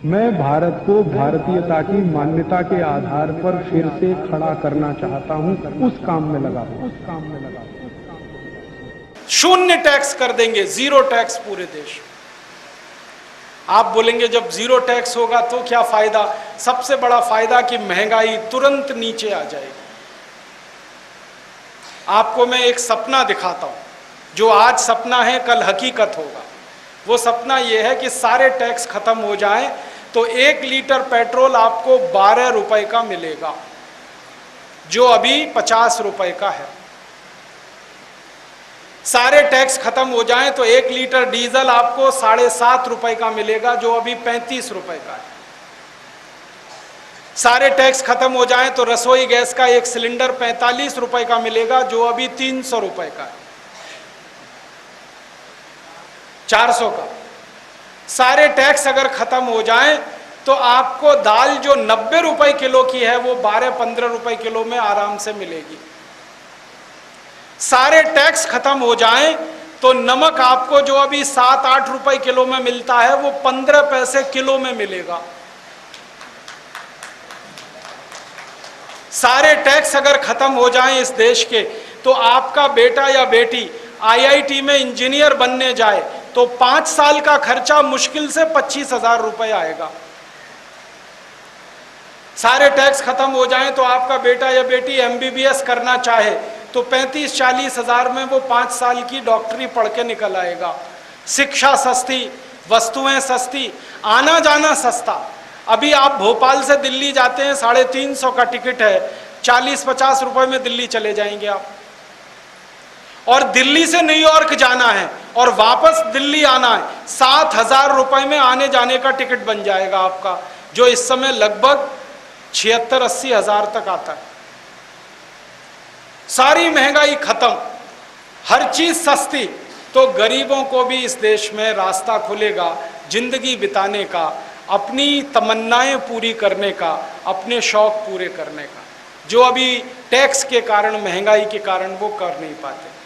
मैं भारत को भारतीयता की मान्यता के आधार पर फिर से खड़ा करना चाहता हूं, उस काम में लगा हूं। शून्य टैक्स कर देंगे, जीरो टैक्स पूरे देश। आप बोलेंगे जब जीरो टैक्स होगा तो क्या फायदा? सबसे बड़ा फायदा कि महंगाई तुरंत नीचे आ जाएगी। आपको मैं एक सपना दिखाता हूं, जो आज सपना है कल हकीकत होगा। वो सपना ये है कि सारे टैक्स खत्म हो जाएं तो 1 लीटर पेट्रोल आपको 12 रुपए का मिलेगा, जो अभी 50 रुपए का है। सारे टैक्स खत्म हो जाएं तो 1 लीटर डीजल आपको 7.5 रुपए का मिलेगा, जो अभी 35 रुपए का है। सारे टैक्स खत्म हो जाएं तो रसोई गैस का एक सिलेंडर 45 रुपए का मिलेगा, जो अभी 300 रुपए का है, 400 का। सारे टैक्स अगर खत्म हो जाएं तो आपको दाल जो 90 रुपए किलो की है वो 12-15 रुपए किलो में आराम से मिलेगी। सारे टैक्स खत्म हो जाएं तो नमक आपको जो अभी 7-8 रुपए किलो में मिलता है वो 15 पैसे किलो में मिलेगा। सारे टैक्स अगर खत्म हो जाएं इस देश के तो आपका बेटा या बेटी IIT में इंजीनियर बनने जाए तो 5 साल का खर्चा मुश्किल से 25,000 रुपए आएगा। सारे टैक्स खत्म हो जाएं तो आपका बेटा या बेटी MBBS करना चाहे तो 35-40 हजार में वो 5 साल की डॉक्टरी पढ़ के निकल आएगा। शिक्षा सस्ती, वस्तुएं सस्ती, आना जाना सस्ता। अभी आप भोपाल से दिल्ली जाते हैं, 350 का टिकट है, 40-50 रुपए में दिल्ली चले जाएंगे आप। और दिल्ली से न्यूयॉर्क जाना है और वापस दिल्ली आना है, 7,000 रुपए में आने जाने का टिकट बन जाएगा आपका, जो इस समय लगभग 76-80 हजार तक आता है। सारी महंगाई खत्म, हर चीज सस्ती, तो गरीबों को भी इस देश में रास्ता खुलेगा जिंदगी बिताने का, अपनी तमन्नाएं पूरी करने का, अपने शौक पूरे करने का, जो अभी टैक्स के कारण, महंगाई के कारण वो कर नहीं पाते।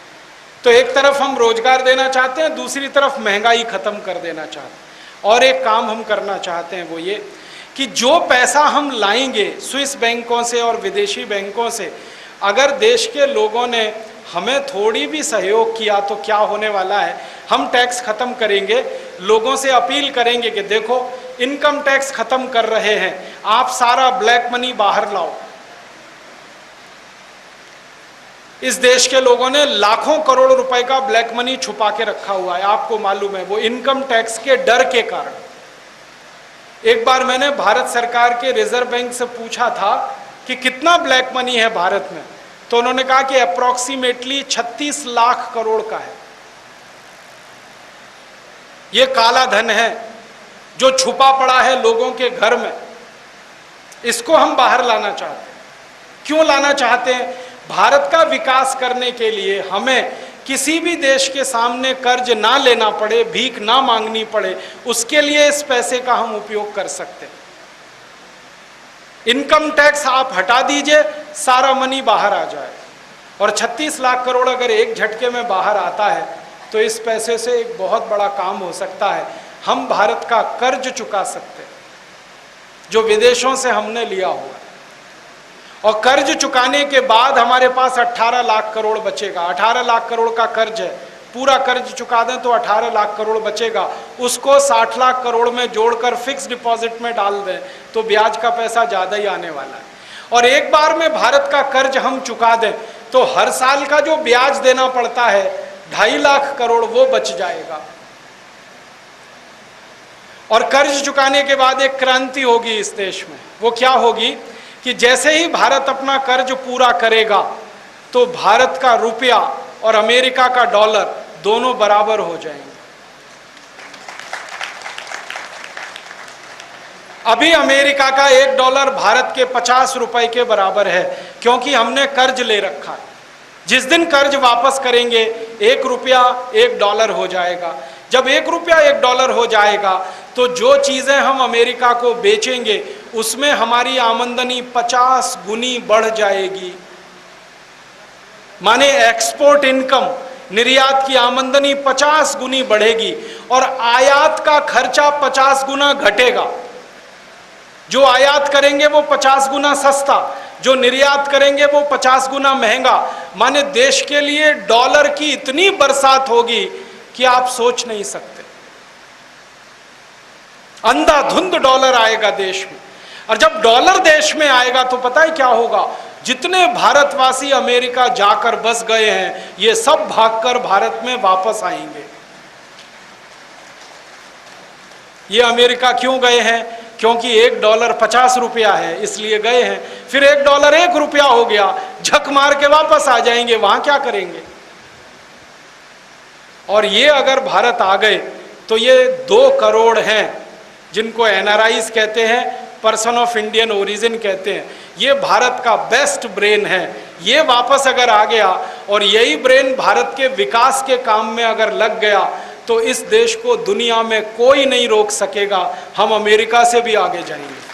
तो एक तरफ हम रोजगार देना चाहते हैं, दूसरी तरफ महंगाई खत्म कर देना चाहते हैं। और एक काम हम करना चाहते हैं, वो ये कि जो पैसा हम लाएंगे स्विस बैंकों से और विदेशी बैंकों से, अगर देश के लोगों ने हमें थोड़ी भी सहयोग किया तो क्या होने वाला है, हम टैक्स खत्म करेंगे, लोगों से अपील करेंगे कि देखो इनकम टैक्स खत्म कर रहे हैं, आप सारा ब्लैक मनी बाहर लाओ। इस देश के लोगों ने लाखों करोड़ रुपए का ब्लैक मनी छुपा के रखा हुआ है, आपको मालूम है, वो इनकम टैक्स के डर के कारण। एक बार मैंने भारत सरकार के रिजर्व बैंक से पूछा था कि कितना ब्लैक मनी है भारत में, तो उन्होंने कहा कि अप्रोक्सीमेटली 36 लाख करोड़ का है। ये काला धन है जो छुपा पड़ा है लोगों के घर में, इसको हम बाहर लाना चाहते हैं। क्यों लाना चाहते हैं? भारत का विकास करने के लिए हमें किसी भी देश के सामने कर्ज ना लेना पड़े, भीख ना मांगनी पड़े, उसके लिए इस पैसे का हम उपयोग कर सकते हैं। इनकम टैक्स आप हटा दीजिए, सारा मनी बाहर आ जाए, और 36 लाख करोड़ अगर एक झटके में बाहर आता है तो इस पैसे से एक बहुत बड़ा काम हो सकता है। हम भारत का कर्ज चुका सकते हैं जो विदेशों से हमने लिया हुआ है, और कर्ज चुकाने के बाद हमारे पास 18 लाख करोड़ बचेगा। 18 लाख करोड़ का कर्ज है, पूरा कर्ज चुका दें तो 18 लाख करोड़ बचेगा, उसको 60 लाख करोड़ में जोड़कर फिक्स डिपॉजिट में डाल दें तो ब्याज का पैसा ज़्यादा ही आने वाला है। और एक बार में भारत का कर्ज हम चुका दें तो हर साल का जो ब्याज देना पड़ता है 2.5 लाख करोड़, वो बच जाएगा। और कर्ज चुकाने के बाद एक क्रांति होगी इस देश में। वो क्या होगी कि जैसे ही भारत अपना कर्ज पूरा करेगा तो भारत का रुपया और अमेरिका का डॉलर दोनों बराबर हो जाएंगे। अभी अमेरिका का $1 भारत के 50 रुपए के बराबर है, क्योंकि हमने कर्ज ले रखा है। जिस दिन कर्ज वापस करेंगे 1 रुपया $1 हो जाएगा। जब 1 रुपया $1 हो जाएगा तो जो चीजें हम अमेरिका को बेचेंगे उसमें हमारी आमदनी 50 गुनी बढ़ जाएगी। माने एक्सपोर्ट इनकम, निर्यात की आमदनी 50 गुनी बढ़ेगी और आयात का खर्चा 50 गुना घटेगा। जो आयात करेंगे वो 50 गुना सस्ता, जो निर्यात करेंगे वो 50 गुना महंगा। माने देश के लिए डॉलर की इतनी बरसात होगी कि आप सोच नहीं सकते। अंधाधुंध डॉलर आएगा देश में। और जब डॉलर देश में आएगा तो पता है क्या होगा? जितने भारतवासी अमेरिका जाकर बस गए हैं, ये सब भागकर भारत में वापस आएंगे। ये अमेरिका क्यों गए हैं? क्योंकि $1 50 रुपया है, इसलिए गए हैं। फिर $1 1 रुपया हो गया, झक मार के वापस आ जाएंगे। वहां क्या करेंगे? और ये अगर भारत आ गए तो ये 2 करोड़ हैं, जिनको NRIs कहते हैं, पर्सन ऑफ इंडियन ओरिजिन कहते हैं। ये भारत का बेस्ट ब्रेन है। ये वापस अगर आ गया और यही ब्रेन भारत के विकास के काम में अगर लग गया तो इस देश को दुनिया में कोई नहीं रोक सकेगा। हम अमेरिका से भी आगे जाएंगे।